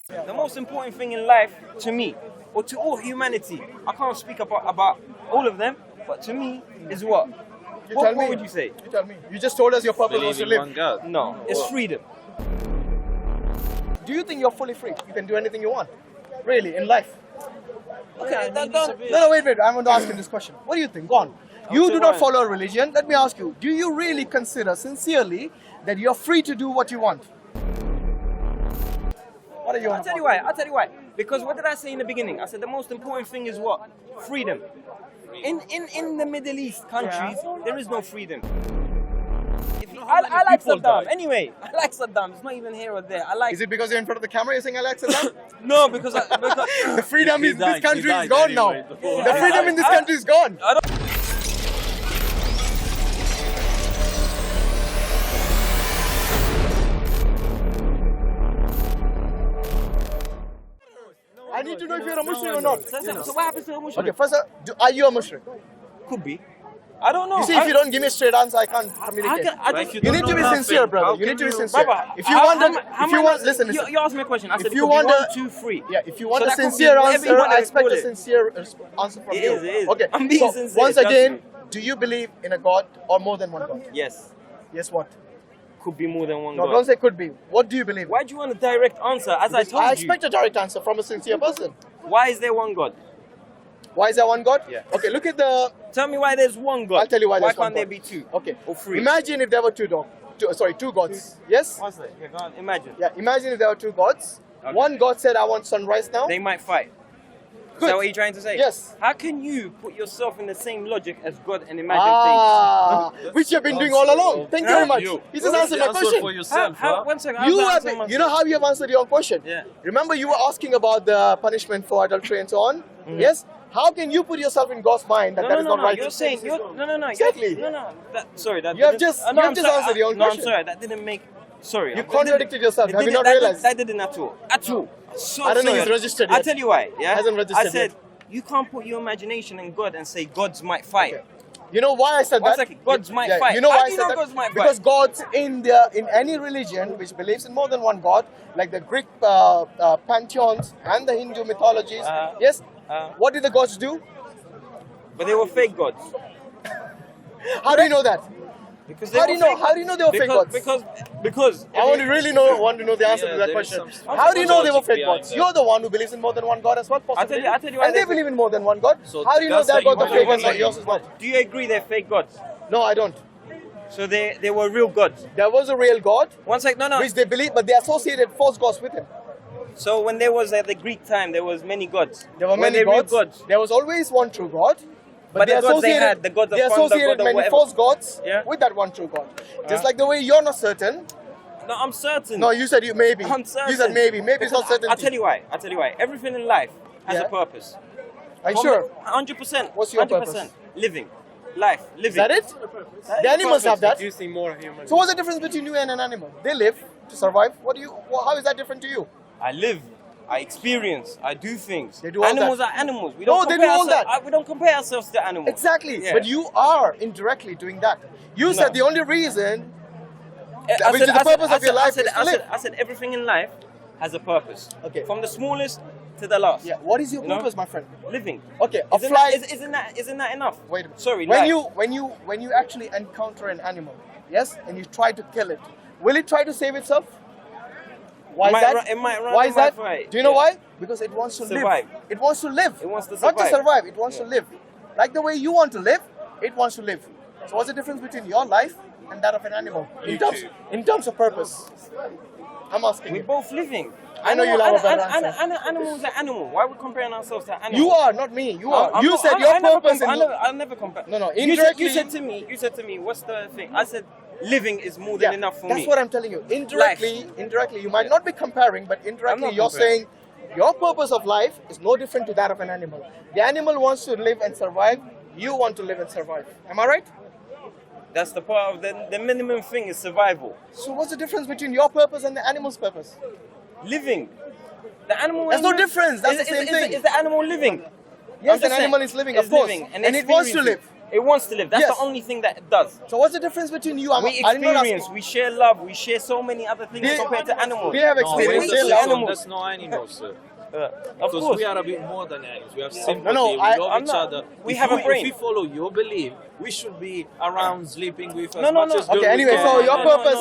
The most important thing in life, to me, or to all humanity, I can't speak about all of them, but to me, is what? What would you say? You tell me. You just told us your purpose was to live. No, it's freedom. Do you think you're fully free? You can do anything you want? Really, in life? Okay, No, wait. I'm going to ask you this question. What do you think? Go on. You do not follow a religion. Let me ask you, do you really consider sincerely that you're free to do what you want? What are you on? I'll tell you why. Because what did I say in the beginning? I said the most important thing is what? Freedom. In the Middle East countries, there is no freedom. I like Saddam. Anyway, I like Saddam. It's not even here or there. Is it because you're in front of the camera you're saying I like Saddam? No, because the freedom in this country is gone now. The freedom in this country is gone. I need to know if you're a Muslim or not. So what happens to a Muslim? Okay, first, are you a Muslim? Could be. I don't know. You see, if you don't give me a straight answer, I can't communicate. You need to be sincere, brother. You need to be sincere. If you want, listen. You asked me a question. I said, if you want 1, 2, 3. Yeah, if you want a sincere answer, I expect a sincere answer from you. It is. Okay, I'm being sincere. Once again, do you believe in a God or more than one God? Yes. Yes, what? Could be more than one God. God. Don't say could be. What do you believe? Why do you want a direct answer? As I told you. I expect a direct answer from a sincere person. Why is there one God? Why is there one God? Yeah. Okay, look at the... Tell me why there's one God. I'll tell you why there's one God. Why can't there be two? Okay. Or three? Imagine if there were two gods. Yes? What's that? Yeah, go on. Imagine. Yeah, imagine if there were two gods. Okay. One God said, I want sunrise now. They might fight. Good. Is that what you're trying to say? Yes. How can you put yourself in the same logic as God and imagine things? Which you've been doing all along. Thank you very much. He just answered my question. For yourself, One second. You know how you have answered your own question? Yeah. Remember you were asking about the punishment for adultery and so on? Mm-hmm. Yes? How can you put yourself in God's mind that is not right? You're saying, Exactly. Sorry. You have just answered your own question. No, I'm sorry. That didn't make... Sorry. You contradicted yourself. Have you not realized? That didn't at all. At all. So I don't know sorry. if it's registered yet. I'll tell you why. Yeah? Hasn't registered I said, yet. you can't put your imagination in God and say gods might fight. Okay. You know why I said that? 1 second. Gods might fight. You know why I do said you know that? gods might Because fight? gods in any religion which believes in more than one God, like the Greek pantheons and the Hindu mythologies, yes, what did the gods do? But they were fake gods. How do you know that? Because How do you know they were fake gods? Because I want to know the answer to that question. How do you know they were fake gods? You're the one who believes in more than one God as well, possibly. I'll tell you why and they believe in more than one God. So how do you know their gods are fake and yours is not? Do you agree they're fake gods? No, I don't. So they were real gods. There was a real God, One sec, no. which they believe, but they associated false gods with him. So when there was at the Greek time, there was many gods. There were many gods. There was always one true God. But the gods they had, the gods of fun, the associated god of many whatever. false gods Yeah. with that one true God. Just like the way you're not certain. No, I'm certain. No, you said you maybe. I'm certain. You said maybe. Maybe it's not certain. I'll tell you why. Everything in life has a purpose. Are you sure? 100%. What's your 100%. purpose? Living. Life. Living. Is that it? The animals have that. You see more humans. So what's the difference between you and an animal? They live to survive. How is that different to you? I live. I experience. I do things. They do all animals that. are animals. We No, don't they compare do all ourselves- that. We don't compare ourselves to animals. Exactly. Yeah. But you are indirectly doing that. You said the only reason, which is the purpose of your life, is to live. I said everything in life has a purpose. Okay. From the smallest to the last. Yeah. What is your You know? purpose, my friend? Living. Okay. Isn't that enough? Wait a minute. Sorry. When life. you actually encounter an animal, yes, and you try to kill it, will it try to save itself? Why is that? It might run. Why is that? Fight. Do you know why? Because it wants to Survive. live. It wants to live. It wants to Not to survive. survive. It wants to live. Like the way you want to live, it wants to live. So what's the difference between your life and that of an animal in terms of purpose? I'm asking We're you. both living. I know you'll have a better answer. Animals are animal. Why are we comparing ourselves to animals? You are, not me. You are. You said I your never purpose. I never compare. No. You Indirectly. said to me, what's the thing? I said, living is more than enough for me. That's what I'm telling you. Indirectly, you might not be comparing, but indirectly you're saying your purpose of life is no different to that of an animal. The animal wants to live and survive. You want to live and survive. Am I right? That's the part of the minimum thing is survival. So what's the difference between your purpose and the animal's purpose? Living. The animal. There's no difference. That's the same thing. Is the animal living? Yes, an animal is living, of course. And it wants to live. It wants to live. That's Yes. the only thing that it does. So what's the difference between you? We experience, we share love, we share so many other things compared to animals. We have No, experience. wait a They second, love animals. that's no animals, sir. Of Because course. we are a bit more than animals. We have sympathy, no, we love I'm each not- other. we If have a brain. If we follow your belief, we should be around sleeping with as No, no, much no. as good Okay, we anyway, can. so your and purpose-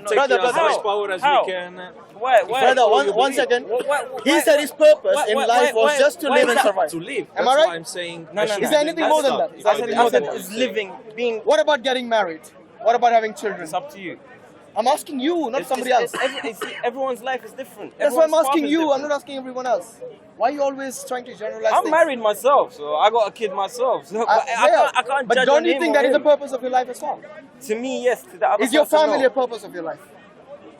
take Brother, as brother. much power as How? we can. Why? Brother, follow your one belief. second. Why- He why- said his purpose why- in why- life why- was just to why live is and that? survive. To live. Am I That's right? why I'm saying. No, no, I no. Is there anything more than that? If Is there I anything believe more than what that? you It's say. living, being. What about getting married? What about having children? It's up to you. I'm asking you, not somebody else. Everyone's life is different. That's why I'm Everyone's asking path is you. I'm different. not asking everyone else. Why are you always trying to generalize I'm things? married myself, so I got a kid myself. So I can't but judge don't on you him think or that is the him. purpose of your life as well? To me, yes. To the other Is your person, family no. a purpose of your life?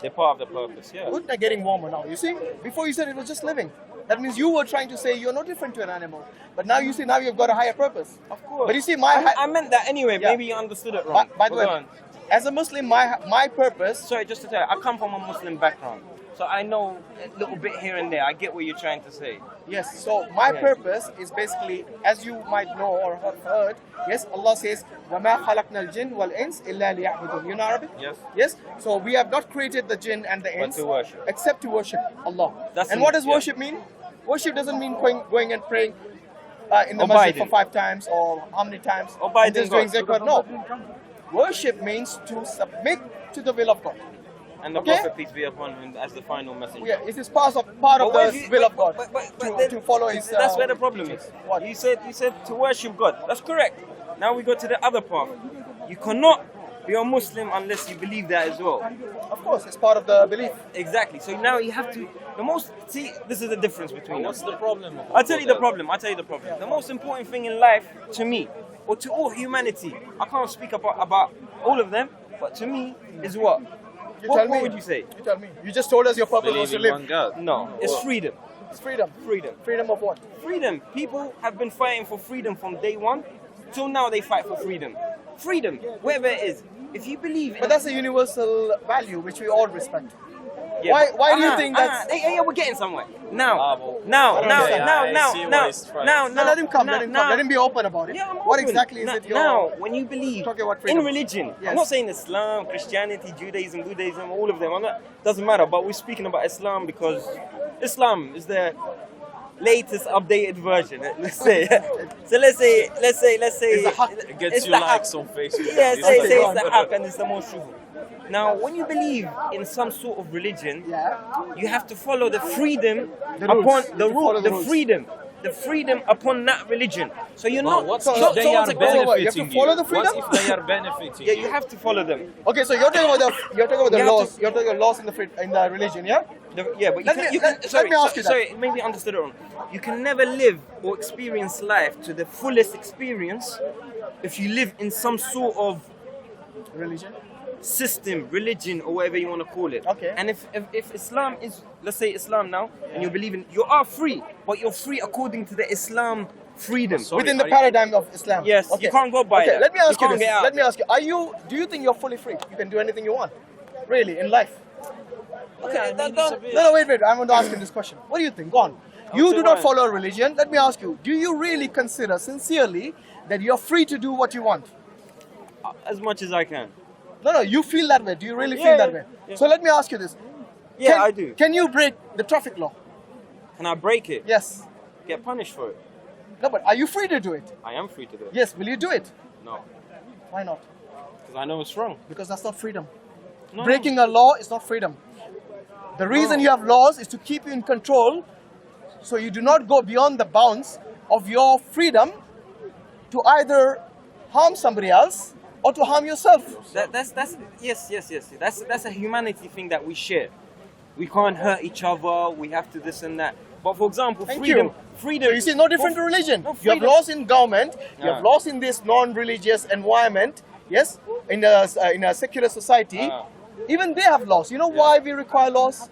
They're part of the purpose, yeah. Good, they're getting warmer now. You see, before you said it was just living. That means you were trying to say you're no different to an animal. But now you see, now you've got a higher purpose. Of course. But you see, I meant that anyway. Yeah. Maybe you understood it wrong. By the But go way, on. as a Muslim, my purpose. Sorry, just to tell you, I come from a Muslim background, so I know a little bit here and there. I get what you're trying to say. Yes, so my Yeah. purpose is basically, as you might know or have heard, yes, Allah says, وَمَا خَلَقْنَا الْجِنَّ وَالْإِنسِ إِلَّا لِيَعْبُدُونَ. You know Arabic? Yes. Yes, so we have not created the jinn and the ins to worship. except to worship Allah. That's and it, what does yeah. worship mean? Worship doesn't mean going and praying in the masjid Abiding. for 5 times or how many times? Abiding and just doing God. zikr. No. Worship means to submit to the will of God. And the Okay. Prophet, peace be upon him, as the final messenger. Yeah, it is part of the will of God to follow His. That's where the problem is. What? You said to worship God. That's correct. Now we go to the other part. You cannot be a Muslim unless you believe that as well. Of course, it's part of the belief. Exactly. So now you have to. See, this is the difference between us. What's the problem? I'll tell you the problem. The most important thing in life, to me, or to all humanity, I can't speak about all of them, but to me, is what? You tell me. What would you say? You tell me. You just told us your purpose was Believe to in one live. God. No, it's What? freedom. It's freedom. Freedom. Freedom of what? Freedom. People have been fighting for freedom from day one till now. They fight for freedom. Freedom, wherever it is. If you believe in But that's a universal value which we all respect. Yeah, Why do you think that's? Hey, we're getting somewhere. Now, well, now, I don't now, understand. now, I now, see now, what he's trying now, to No, let him come. Let now. him be open about it. Yeah, I'm What open. exactly is Now- it? Now, when you believe Talking about in freedom. religion, Yes. I'm not saying Islam, Christianity, Judaism, Buddhism, all of them. Doesn't matter. But we're speaking about Islam because Islam is the latest updated version. Let's say. So let's say. It's the haq. It gets it's you the likes haq. on Facebook. Yeah, It's say like- it's the haq and it's the most truthful. Now, when you believe in some sort of religion, Yeah. you have to follow the freedom The rules. upon You the have to follow rule, the the rules. freedom upon that religion. So you're But not. what So- if so- they so are what's the question? You have to benefiting follow you? the freedom? What if they are benefiting Yeah, you? you have to follow them. Okay, so you're talking about the You have laws. to- You're talking about laws in the religion, yeah? Yeah, but Let me ask you that. sorry, maybe I understood it wrong. You can never live or experience life to the fullest experience if you live in some sort of Religion. system, religion, or whatever you want to call it. Okay. And if Islam is, let's say Islam now, and you believe in, you are free, but you're free according to the Islam freedom. Sorry, Within the are you- paradigm of Islam. Yes, you can't go by Okay, that. let me You ask you can't this. get out Let of me it. ask you, do you think you're fully free? You can do anything you want? Really, in life? Okay, No, wait. I want to ask him this question. What do you think? Go on. You say do not why? follow a religion. Let me ask you, do you really consider sincerely that you're free to do what you want? As much as I can. No, you feel that way. Do you really Yeah, feel that yeah, way? yeah. So let me ask you this. Yeah, I do. Can you break the traffic law? Can I break it? Yes. Get punished for it? No, but are you free to do it? I am free to do it. Yes. Will you do it? No, Why not? because I know it's wrong. Because that's not freedom. No. Breaking a law is not freedom. The reason you have laws is to keep you in control so you do not go beyond the bounds of your freedom to either harm somebody else or to harm yourself. That's yes. That's a humanity thing that we share. We can't hurt each other. We have to this and that. But for example, Thank freedom. you. Freedom. So you see, no different to religion. No, You have freedom. laws in government, you have Ah. laws in this non-religious environment, yes, in a secular society. Ah. Even they have laws. You know why we require laws?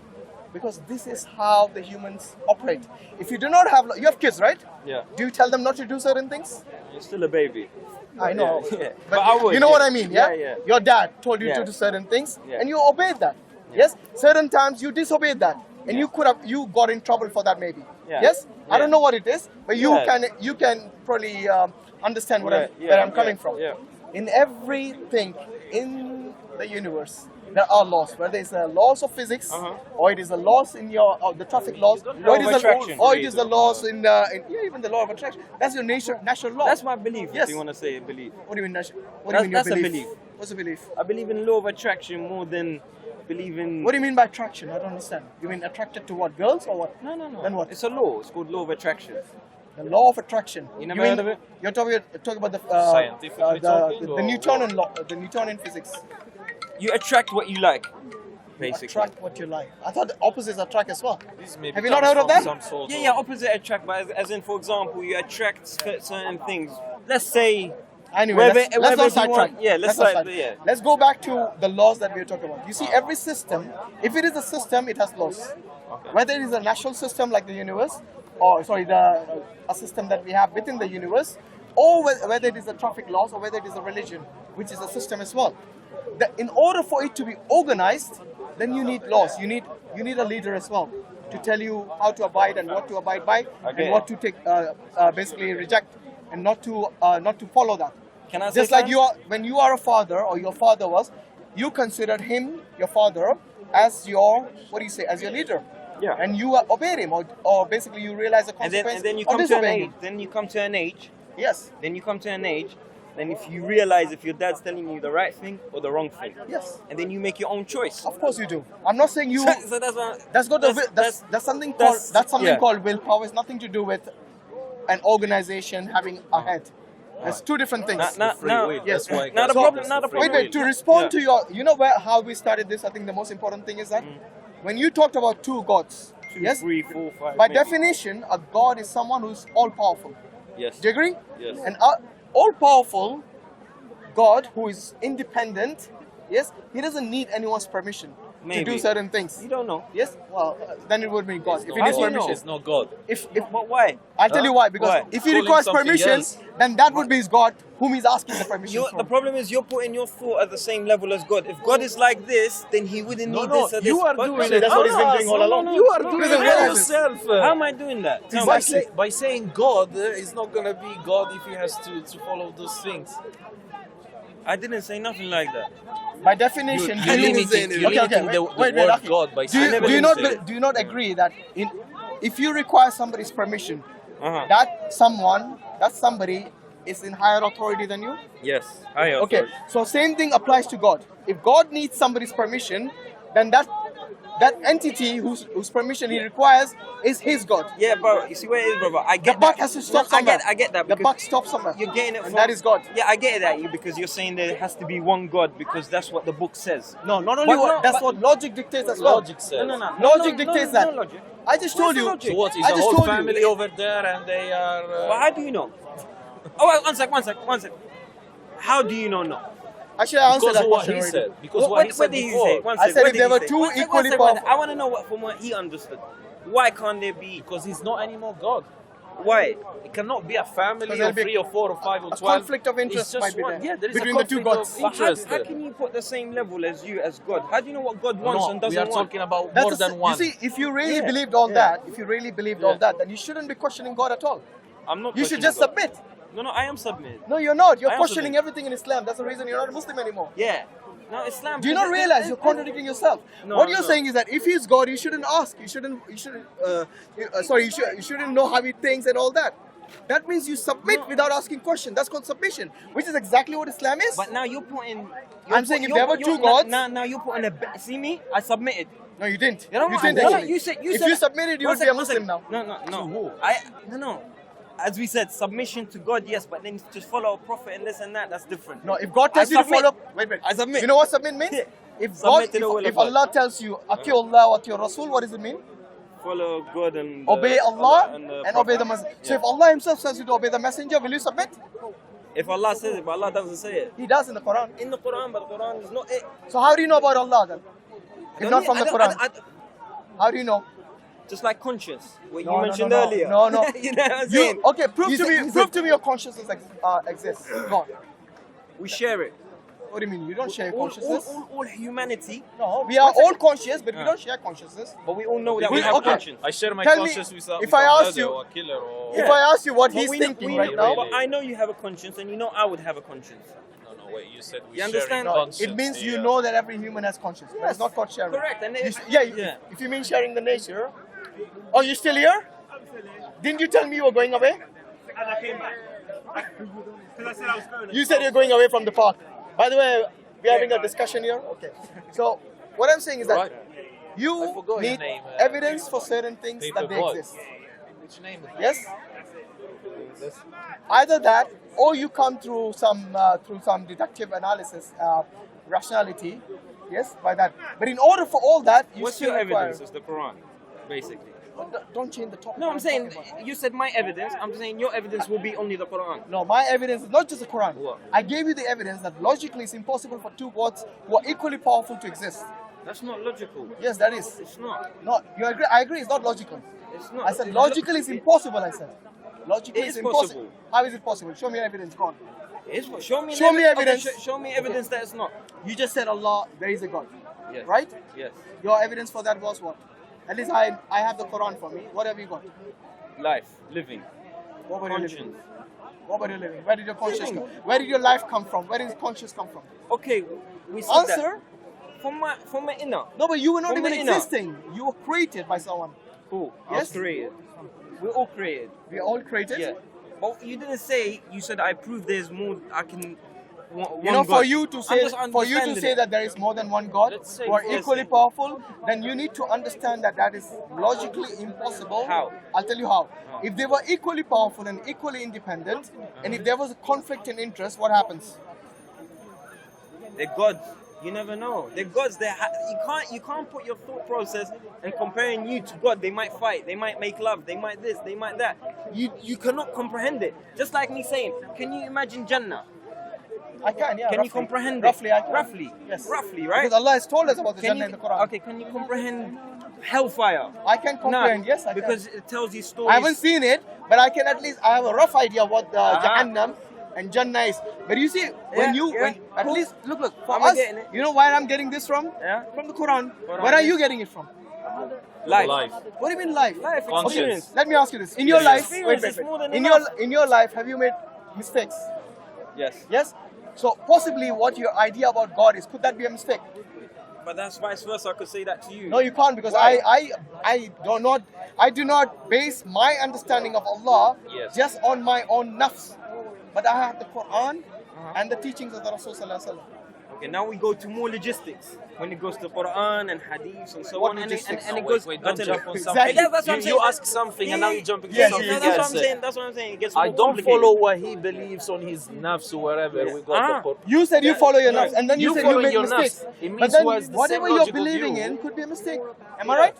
Because this is how the humans operate. If you do not have, you have kids, right? Yeah. Do you tell them not to do certain things? You're still a baby. I know. Yeah. But I would, you know yeah. what I mean, yeah? Yeah. Your dad told you Yeah. to do certain things, Yeah. and you obeyed that. Yes? Certain times you disobeyed that, and you got in trouble for that maybe. Yeah. Yes? I Yeah. don't know what it is, but you Yeah. can probably understand where I'm coming from. Yeah. In everything in the universe, there are laws. Whether it's the laws of physics, or it is the laws in the traffic laws, Law of attraction. or it is the laws in even the law of attraction. That's your natural law. That's my belief. Yes. If you want to say belief. What do you mean? What do you mean your That's a belief? belief. What's a belief? I believe in law of attraction more than believe in. What do you mean by attraction? I don't understand. You mean attracted to what? Girls or what? No. Then what? It's a law. It's called law of attraction. The law of attraction. You never heard of it? You're talking about the Scientifically talking, the or Newtonian law, the Newtonian physics. You attract what you like, basically. Attract what you like. I thought the opposites attract as well. this may Have you become not heard of that? some sort Yeah, opposite attract, but as in, for example, you attract certain things. Let's say. Anyway, Whether- let's whether not you sidetrack. want- yeah, let's not side- sidetrack. yeah. Let's go back to the laws that we are talking about. You see, every system, if it is a system, it has laws. Okay. Whether it is a natural system like the universe, a system that we have within the universe, or whether it is the traffic laws, or whether it is a religion, which is a system as well. In order for it to be organized, then you need laws. You need a leader as well to tell you how to abide and what to abide by, Okay. and what to take, basically reject, and not to follow that. Can I say Just like something? when you are a father, or your father was, you considered him, your father, as your, as your leader. Yeah. And you obeyed him, or basically you realize the And consequence then you of come to an disobeying age. him. Then you come to an age. Yes. Then you come to an age. Then if you realize if your dad's telling you the right thing or the wrong thing. Yes. And then you make your own choice. Of course you do. I'm not saying you. So that's what. That's got that's something called willpower. It's nothing to do with an organization having a head. There's two different things. free will. Yes. That's why Not a God problem. is Not a the free problem. Wait, to respond Yeah. to how we started this, I think the most important thing is that when you talked about two gods, 2, yes, 3, 4, 5. by maybe. definition, a god is someone who's all powerful. Yes. Do you agree? Yes. An all powerful God who is independent, yes, he doesn't need anyone's permission to Maybe. do certain things. You don't know. Yes, well, then it would be God. If No, he needs How do you know? permission, it's not God. if But why? I'll tell you why. Because Why? if he Calling requires something permission, else. then that would be his God, whom he's asking the permission The from. problem is you're putting your thought at the same level as God. If God is like this, then he wouldn't need this or this. you are But- doing no, it. That's what he's been doing all along. You are no, doing no, it no, yourself. How am I doing that? Tell by, me. by saying God is not gonna be God if he has to follow those things. I didn't say nothing like that. By definition, You're limiting the word Aki. God by do saying you, God. do you not do you not agree that if you require somebody's permission, Uh-huh. that somebody is in higher authority than you? Yes. I Okay, so same thing applies to God. If God needs somebody's permission, then that entity whose permission he requires is his God. Yeah, bro. You see where it is, brother? I The get buck that. has to stop No, somewhere. I get that. The because buck stops somewhere. You're getting it and from, that is God. Yeah, I get it at you because you're saying there has to be one God because that's what the book says. No, not only But what logic dictates as well. Logic says. Logic dictates that. No logic. I just told Where's the you. logic? So what is I the just whole told you. family over there and they are? Well, how do you know? Oh, wait, one sec. How do you know? No. Actually, I answered Because that of what question he already. said. Because what he said did he before. say? One I sec, said what if did there he were say? two One sec, equally one sec. powerful- I want to know from what he understood. Why can't there be? Because he's not anymore God. Why? It cannot be a family Because there'll of be 3 or 4 or 5 or a 12. conflict of interest It's just might be one. there Yeah, there is between a the two conflict gods. of But interest how there. can you put the same level as you as God? How do you know what God wants and No, doesn't we are want? talking about That's more the- than one. You see, if you really Yeah. believed all Yeah. that, if you really believed all Yeah. that, then you shouldn't be questioning God at all. I'm not. You should questioning just God. submit. No, I am submitting. No, you're not. You're I am questioning submitting. everything in Islam. That's the reason you're not a Muslim anymore. Yeah. No, Islam. Do you not realize you're contradicting yourself? No, What you're no. saying is that if he's God, you shouldn't ask. You shouldn't know how he thinks and all that. That means you submit without asking questions. That's called submission, which is exactly what Islam is. But now you're putting. I'm saying if there were two gods- Now you're putting a. See me? I submitted. No, you didn't. You know You what? didn't No, actually. you said. If you submitted, you One would be a sec, one Muslim sec. now. No. To who? No. As we said, submission to God, yes, but then to follow a prophet and this and that, that's different. No, if God tells I you to submit. follow, wait. I submit. You know what submit means? Yeah. If Submit to the will if of God. Allah tells you, "Ati Allah wa ati Rasul," what does it mean? Follow God and Obey Allah and Prophet. obey the Messenger. So if Allah Himself says you to obey the Messenger, will you submit? If Allah says it, but Allah doesn't say it. He does in the Quran. In the Quran, but the Quran is not it. So how do you know about Allah then? If Don't not need- from I the don't- Quran, I don't- how do you know? Just like conscience, what No, you no, mentioned no, earlier. no. You know what I'm saying? Okay, prove He's to a- me. he's Prove a- to me your consciousness exists. Go on. We share it. What do you mean? You don't share All consciousness? all humanity. No, we are all conscious, but we don't share consciousness. But we all know that we We- have okay. conscience. I share my Tell me, conscience with if I ask you- or a killer or Yeah. If I ask you what But he's we know- thinking we right know- now, But I know you have a conscience, and you know I would have a conscience. no, wait, you said we You share understand? conscience. it means you yeah. know that every human has conscience. But it's not called sharing. Correct. And If you mean sharing the nature. Oh, you still here? Didn't you tell me you were going away? And I came back. Because I said I was going. You said you're going away from the park. By the way, we're having a discussion here. Okay. So what I'm saying is that Right. I you forgot your need name, evidence for certain things Paper that they boy. exist. Which name is Yes? Either that, or you come through some deductive analysis, rationality. Yes, by that. But in order for all that, you What's still your require. evidence? It's the Quran, basically. Don't change the topic. No, I'm saying you said my evidence. I'm saying your evidence will be only the Quran. No, my evidence is not just the Quran. What? I gave you the evidence that logically it's impossible for two gods who are equally powerful to exist. That's not logical. Yes, that is. It's not. No, you agree? I agree. It's not logical. It's not. I said logically it's impossible. I said logically It it's is impossible. possible. How is it possible? Show me evidence. Go on. Show me. Show me Okay, evidence. show me evidence that it's not. You just said Allah, there is a God, Yes. right? Yes. Your evidence for that was what? At least I have the Quran for me. What have you got? Life, living, What were you living? conscience. What were you living? Where did your conscience Living. come? Where did your life come from? Where did conscience come from? Okay, we said Answer. that. From my inner. No, but you were not From even the inner. existing. You were created by someone. Who? I Yes. was created. We're all created. We are all created. Yeah. But you didn't say. You said I prove there's more. I can. You know, for you to say I'm just understanding it. that there is more than one God Let's say who are first equally thing. powerful, then you need to understand that that is logically impossible. How? I'll tell you how. If they were equally powerful and equally independent, and if there was a conflict in interest, what happens? They're gods. You never know. They're gods. You can't put your thought process and comparing you to God. They might fight. They might make love. They might this. They might that. You cannot comprehend it. Just like me saying, can you imagine Jannah? I can, yeah. Can roughly. you comprehend Roughly, it? I can. Roughly. Yes. Roughly, right? Because Allah has told us about the Can Jannah you, in the Quran. okay, can you comprehend hellfire? I can comprehend, yes, I because can. it tells you stories. I haven't seen it, but I can at least, I have a rough idea what the Uh-huh. Jahannam and Jannah is. But you see, when at Cool. least, look, for I'm us, getting it. you know where I'm getting this from? Yeah. From the Quran. Quran, Where are yes. you getting it from? Life. What do you mean life? Life Conscience. experience. Let me ask you this. In your Yes. life, Experience wait, is more than in enough. your life, have you made mistakes? Yes. Yes? So possibly what your idea about God is, could that be a mistake? But that's vice versa. I could say that to you. No, you can't, because Why? I do not base my understanding of Allah Yes. just on my own nafs. But I have the Quran and the teachings of the Rasul Sallallahu Alaihi Wasallam. Okay, now we go to more logistics. When it goes to Quran and Hadith and so What on, and logistics? it Wait, goes. wait, I'll don't tell jump you. on Exactly. something. Yeah, that's what I'm You saying. ask something and now you're jumping to Yes, something yes, That's what else. I'm saying. That's what I'm saying. It gets I more don't complicated. follow what he believes on his nafs or wherever we got Ah. the Quran. You said you follow your nafs, and then you said you follow make your mistakes. nafs. It But means then who has the whatever same you're logical believing view. in could be a mistake. Am I right?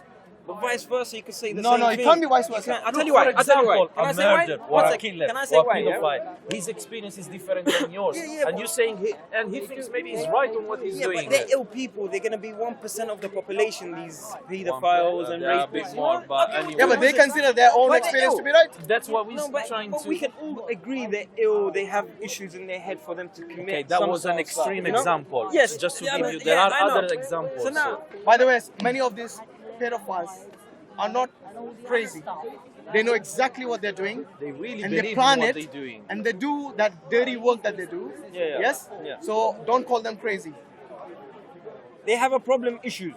But vice versa, you could say the No, same no, thing. it can't be vice You versa. can't- I'll tell Look, you why. for I'll tell you why. example, Can I a say why? murderer One or a second. killer Can I say or a why? Yeah? pedophile, his experience is different than yours. Yeah, and you're saying he thinks maybe he's right on what he's Yeah, doing. but they're ill people. They're gonna be 1% of the population. These pedophiles and There are a rapists. bit more, but anyway. Yeah, but they consider their own But they're experience to ill. be right. That's what we're No, but trying to. we can all agree they're ill. They have issues in their head for them to commit. Okay, that some was an sort of stuff, extreme you know? example. Yes, Just to yeah, give but- you, there yeah, are I know. other examples. So now, By the way, many of these pedophiles are not crazy. They know exactly what they're doing. They really and they believe in plan what it, they're doing. and they do that dirty work that they do. Yeah. Yes? Yeah. So don't call them crazy. they have a problem issues.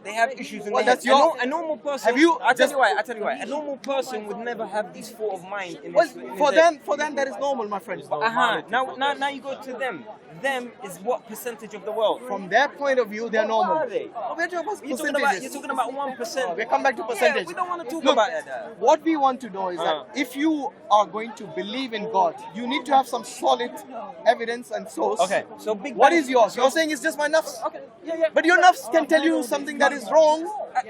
They have issues in Well, their that's head. your- A normal person. Have you I'll tell just- you why. I'll tell you why. A normal person would never have these thought of mind in Well, his, in his for head. them that is normal, my friend. Now you go to them. Them is what percentage of the world? From their point of view, they're normal. What are they? Oh, we're talking about You're percentages. talking about 1%. We come back to percentage. Yeah, we don't want to talk Look, about that. what we want to know is that if you are going to believe in God, you need to have some solid evidence and source. Okay, so Big What Bang- is yours? You're saying it's just my nafs. Okay, yeah. But your nafs can tell you something that is wrong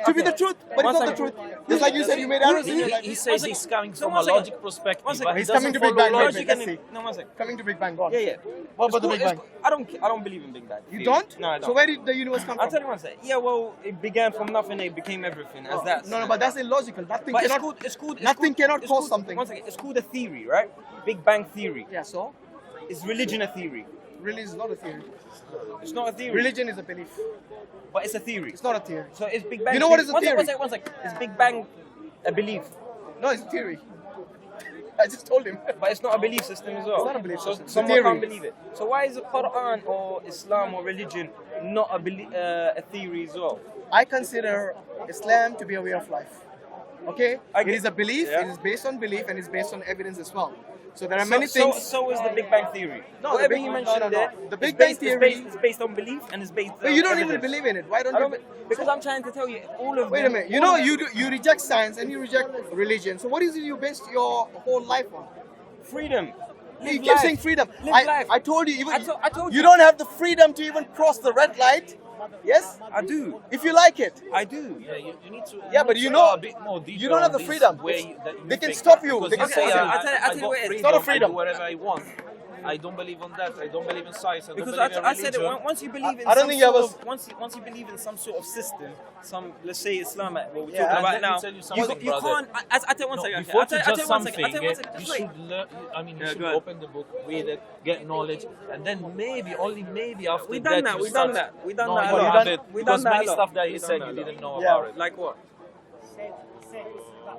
to be Okay. the truth, but One it's not the second. truth. Just like you said, you made errors in your life. He says he's coming So from one a second. logic perspective, One second. but he He's doesn't coming to Big follow Bang. logic. Wait, let's see. No, one second. Coming to Big Bang, go on. Yeah. What about the It's Big cool, Bang? it's cool. I don't believe in Big Bang. You theory. don't? No, I don't. So where did the universe come I'll from? tell you one second. Yeah, well, it began from nothing. It became everything. As that. No, but that's illogical. Nothing But cannot. it's called. nothing cannot it's cause called- something. One second. It's called a theory, right? Big Bang theory. Yeah, so? Is religion a theory? religion is not a theory. It's not a theory. Religion is a belief. But it's a theory. It's not a theory. So is Big Bang... You know what is a theory? One sec. Is Big Bang a belief? No, it's a theory. I just told him. But it's not a belief system as well. It's not a belief system. It's a Someone theory. can't believe it. So why is the Quran or Islam or religion not a theory as well? I consider Islam to be a way of life. Okay? I It get- is a belief, yeah. it is based on belief, and it's based on evidence as well. So there are many things. So is the Big Bang theory. No, Whatever the Big- you no, mentioned no, no. there, The Big it's Bang based- theory- it's based on belief and it's based But on you don't even evidence. believe in it. Why don't I you? don't, because I'm trying to tell you, all of Wait a them- minute. You know, you reject science and you reject religion. So what is it you base your whole life on? freedom. You Live keep life. saying freedom. Live life. I told you, even I told you you. don't have the freedom to even cross the red light. Yes? I do. If you like it. I do. Yeah, you need to. Yeah, but need you to know, go a bit more detail you don't have on the this freedom. way that you They can think. stop you. Because They can you say, stop you. I I'll tell you got what it is. freedom, It's not a I freedom. do whatever I want. I don't believe on that. I don't believe in science. I don't Because believe in I said it, religion. once you believe in I don't some think you sort ever- of, once you believe in some sort of system, some, let's say Islam, what we're Yeah. talking And about let me now, tell you something, you brother. can't, I tell you one No, second, okay, before I'll to tell judge you one second, something, I'll tell you one second, you just wait. should learn. I mean, you Yeah, should go ahead. open the book, read it, get knowledge, and then maybe, only maybe after We that, done that, you we done start- that, we done no, that a you lot. haven't, We because done that a many lot. stuff that We you done said that you a lot. didn't know Yeah. about it. Like what?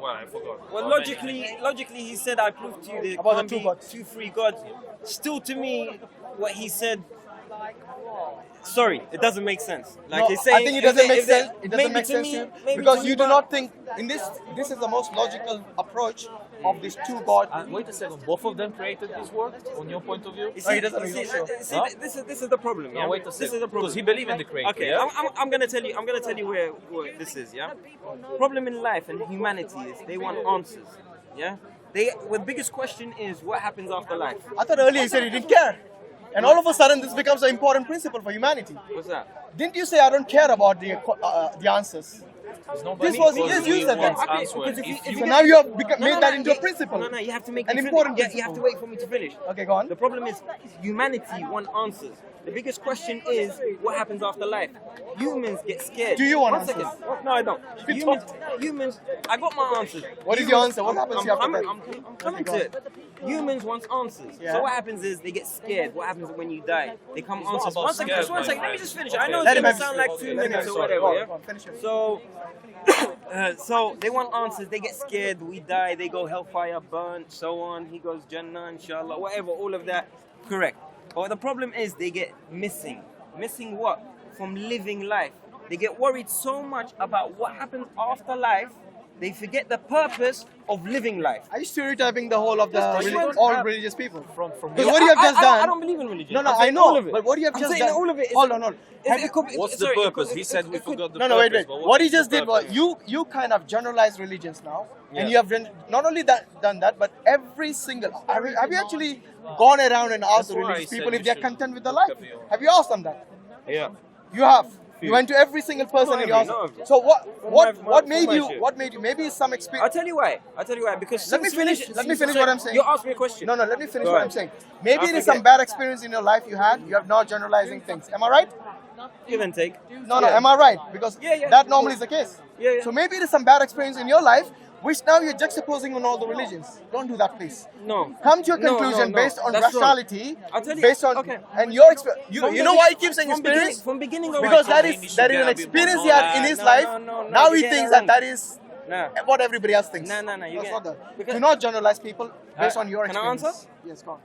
Well, I forgot. Well, How logically, he said, I proved to you there About the can't two be gods. 2 free gods. Still, to me, what he said, sorry, it doesn't make sense. Like No, he's saying, I think it doesn't make sense. It doesn't maybe make to sense me, to you maybe because to you me, do but- not think in this. This is the most logical approach of these two gods. And wait a second, both of them created this world, on your point of view? You No, he doesn't, you he's not sure. see, Huh? this is the problem. No, Yeah? wait a This second, is the problem. because he believed in the creator, Okay, yeah? I'm gonna tell you where this is. Yeah, problem in life and humanity is they want answers. Yeah, the biggest question is what happens after life. I thought earlier you said you didn't care, and all of a sudden this becomes an important principle for humanity. What's that? Didn't you say I don't care about the answers? Nobody This was- because yes, you we said that. want Okay, answers. because if If you- So now you have made that into a yeah, principle. No, you have to make An me important finish. Yeah, you have to principle. wait for me to finish. Okay, go on. The problem is humanity want answers. The biggest question is what happens after life. Humans get scared. Do you want One second. answers? No, I don't. You Humans, I got my answers. What is your answer? What happens I'm after coming, that? I'm coming Okay, to it. Humans want answers. Yeah. So what happens is they get scared. What happens when you die? They come not answers. about One second, scared, just one my second. Let me friend. just finish. Okay. I know it's Let him gonna have sound his- like 2 let him minutes have or his- whatever. go on, Yeah? go on, finish it. So they want answers. They get scared. We die. They go hellfire, burn, so on. He goes Jannah, inshallah, whatever. All of that, correct. But the problem is they get missing. Missing what? From living life. They get worried so much about what happens after life. They forget the purpose of living life. Are you stereotyping the whole of the Just- reli- just- all religious people? From Because what you have just I done. don't believe in religion. No, I'm I saying know. all of it. But what you have I'm just saying done. all of it is- Hold on. It could be- What's sorry, the it purpose? could- He it said could- we it could- forgot the No, purpose. wait. but What he is just the did was purpose? you kind of generalized religions now, Yeah. and you have not only done that, but every single. Have you actually gone around and asked That's why I religious said people you if they're should content with their look life? at your- Have you asked them that? Yeah. You have. You went to every single person and you asked. no. them. So what my made you? shit. What made you? Maybe it's some I'll experience. tell you why. Because Let me since finish. religion- Let me since- finish sorry, what I'm saying. You asked me a question. No, let me finish Go what ahead. I'm saying. Maybe I it is some forget. bad experience in your life you had. You have now generalizing things. Am I right? Give and take. No, Yeah. am I right? Because Yeah. that normally is the case. Yeah. So maybe it is some bad experience in your life, which now you're juxtaposing on all the religions. Don't do that, please. No. Come to your No, conclusion no. based on That's wrong. rationality, I'll tell you- based on okay. and your experience. From You the know be- why he keeps saying from experience? beginning of Because my that he is should an get a bit more experience he had in his No, life. no, Now you're he getting thinks it wrong. that is Nah. what everybody else thinks. No, you That's get- not that. because- Do not generalize people based on your Can I experience. answer? Yes, go on.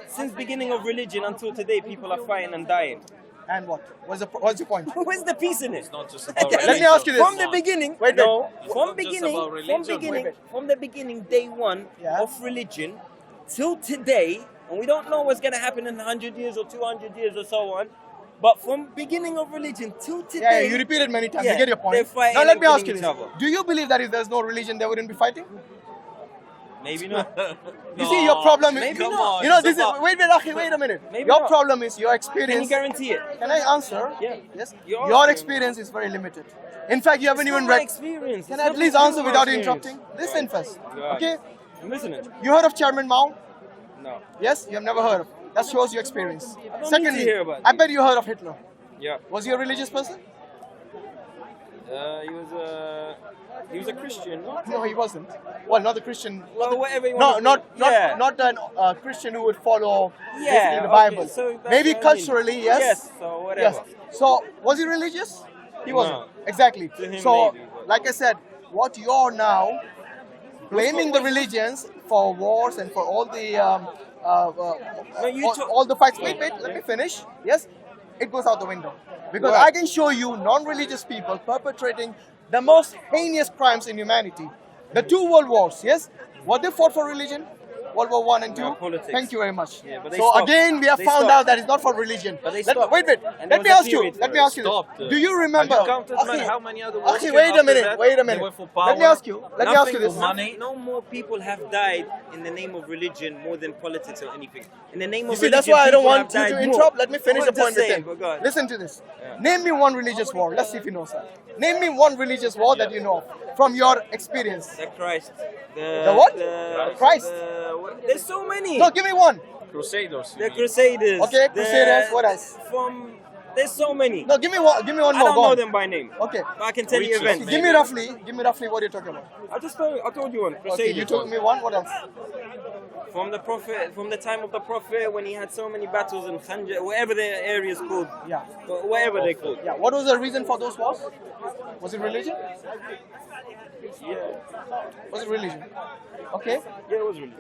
Since beginning of religion until today, people are fighting and dying. And what? What's your point? Where's the peace in it? It's not just about Let me religion. ask you this. From the beginning, Wait. no, It's from not just beginning, about religion. from the beginning, day one Yeah. of religion till today, and we don't know what's gonna happen in 100 years or 200 years or so on. But from beginning of religion till Yeah, today, you repeated many times. Yeah, I get your they're point. fighting Now let and me ask killing you each this. other. Do you believe that if there's no religion, they wouldn't be fighting? maybe not. You see, your problem is. Maybe Come not. on, You know, it's this is. about- Wait, Akhi, wait a minute. Maybe Your not. problem is your Can you experience. guarantee it? Can I answer? Yeah. Yes. Your Your experience. experience is very limited. In fact, you haven't It's even not my read. experience. Can It's I at not least my answer without experience. interrupting? Listen first. Right. Okay. I'm listening. You heard of Chairman Mao? No. Yes. You have never heard of. That shows your experience. don't need to hear about I it. bet you heard of Hitler. Yeah. Was he a religious person? He was a Christian, no? No, he wasn't. Well, not the Christian. Well, whatever you No, want to not an Christian who would follow Yeah, basically the okay, Bible. so that's Maybe what I mean. culturally, yes. Yes, so whatever. Yes. So was he religious? He wasn't. No. Exactly. To him, So, maybe, but- like I said, what you're now blaming the religions for wars and for all the you talk- all the fights. Wait, let me finish. Yes, it goes out the window because Right. I can show you non-religious people perpetrating the most heinous crimes in humanity. The two world wars. Yes, what they fought for religion. World War I and II. No, politics. Thank you very much. Yeah, but they so stopped. again, we have They found stopped. out that it's not for religion. But they Wait. stopped. Let And there me was a ask you. period Let me where it ask you. stopped. Do you remember? Have you counted, man, Akhi, how many other wars Akhi, came wait a after minute. that? Wait a They minute. were for Let me power. ask you. Let me ask you this. Money. No more people have died in the name of religion more than politics or anything. In the name You of see, religion, that's why I don't people want have you to died interrupt. more. Let me finish I the was point just with saying, him. but go on. Listen to this. Name me one religious war. Let's see if you know, sir. Name me one religious war that you know of from your experience. The Christ. The what? The Christ. There's so many. No, give me one. Crusaders. you The mean. Crusaders. Okay, Crusaders, what else? There's so many. No, give me one. Give me one I more. don't Go know on. them by name. Okay. But I can tell you Witches, events. Give me roughly what you're talking about. I told you one. Okay, Crusaders. you told me one. What else? From the Prophet, from the time of the Prophet, when he had so many battles in Khanjar, whatever the area is called. Yeah. Whatever they called. Yeah. What was the reason for those wars? Was it religion? Yeah. Was it religion? Okay. Yeah, it was really.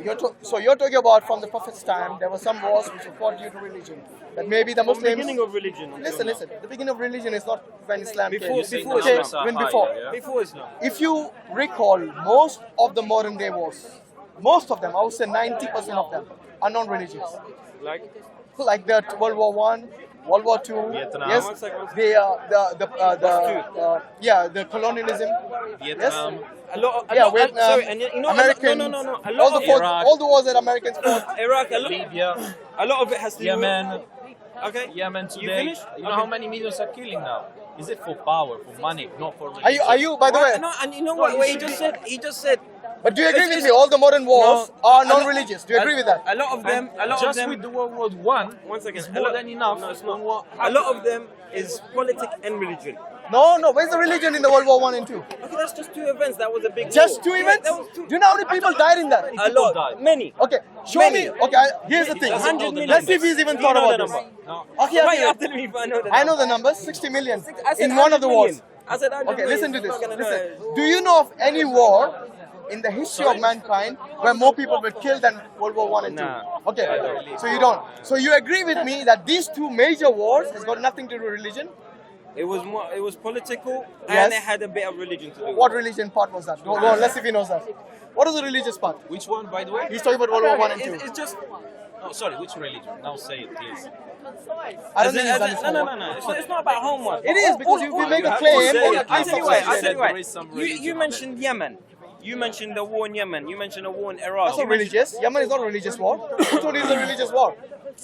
So you're talking about from the Prophet's time, there were some wars which were fought due to religion. That maybe the From the Muslims. beginning of religion. Listen. The beginning of religion is not when Islam Before- came. before okay, Islam. when Higher, before. yeah? Before Islam. If you recall, most of the modern day wars, most of them, I would say 90% of them, are non-religious. Like the World War One, World War Two, Vietnam. yes, One second. the colonialism, Vietnam. A lot. Vietnam, Sorry, and you know, Americans, no. A all lot the of Iraq. all the wars that Americans fought. Iraq. Libya. A lot of it has to do Yemen. with. Okay. Yemen You today. finished? You know how many millions are killing now? Is it for power, for money, not for Are religion? you? By the way, No, and you know what? Wait, he just said. but do you agree It's- with me? All the modern wars No, are a lot- non-religious. Do you agree with that? A lot of them. A lot Just of them. with the World War One, One second. it's more than enough. No, it's on what not. A lot of them is politics and religion. No. Where's the religion in the World War One and Two? Okay, that's just two events. That was a big. Just war. two Yeah, events? that was two. Do you know how many people died in that? A people lot. died? Many. Okay, show Many. me. Okay, here's the thing. 100 million. Let's see if he's even Do you thought know about the this. number? No. Okay, Why okay. you after me if I know the I number? know the number. 60 million I said in one of the 100 wars. million. I said 100 Okay, million. listen to He's this. not gonna know Listen. it. Do you know of any war in the history of mankind where more people were killed than World War One and Nah. Two? Okay, so you don't. So you agree with me that these two major wars has got nothing to do with religion? It was more. It was political, Yes. and it had a bit of religion to do. What religion part was that? Go on, let's see if he knows that. What is the religious part? Which one, by the way? He's talking about World War One and Two. It's just. Oh, sorry, which religion? Now say it, please. I don't think he's done this No. homework. It's not about homework. It is because if you make a have to claim, say or it. I'll tell you why. You said there is some You religion. mentioned Yemen. You mentioned the war in Yemen. You mentioned the war in Iraq. that's not You mentioned- religious. Yemen is not a religious war. Which one is a religious war?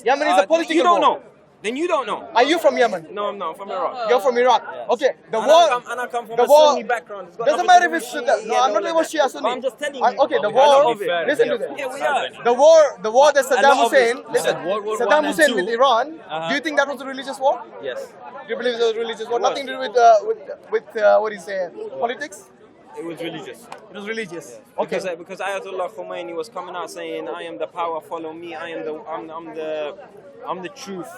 Yemen is a political You don't war. know. Then you don't know. Are you from Yemen? No, I'm not. I'm from Iraq. You're from Iraq. Okay, the And war. I come from the a war Sunni background. It's got doesn't nothing matter to if do it's with Shia. Shia No, and I'm not all talking of about that. Shia Sunni. But I'm just telling you. Okay, the we have to war. be fair. Listen to We this. have Yeah, to we have are. any- The war that Saddam lot of Hussein. it. Listen, World War Saddam I and Hussein II. with Iran. Uh-huh. Do you think that was a religious war? Yes. Do you believe it was a religious war? It was. Nothing to do with what do you say? Politics. It was religious. It was religious. Okay. Because Ayatollah Khomeini was coming out saying, "I am the power, follow me. I'm the truth,"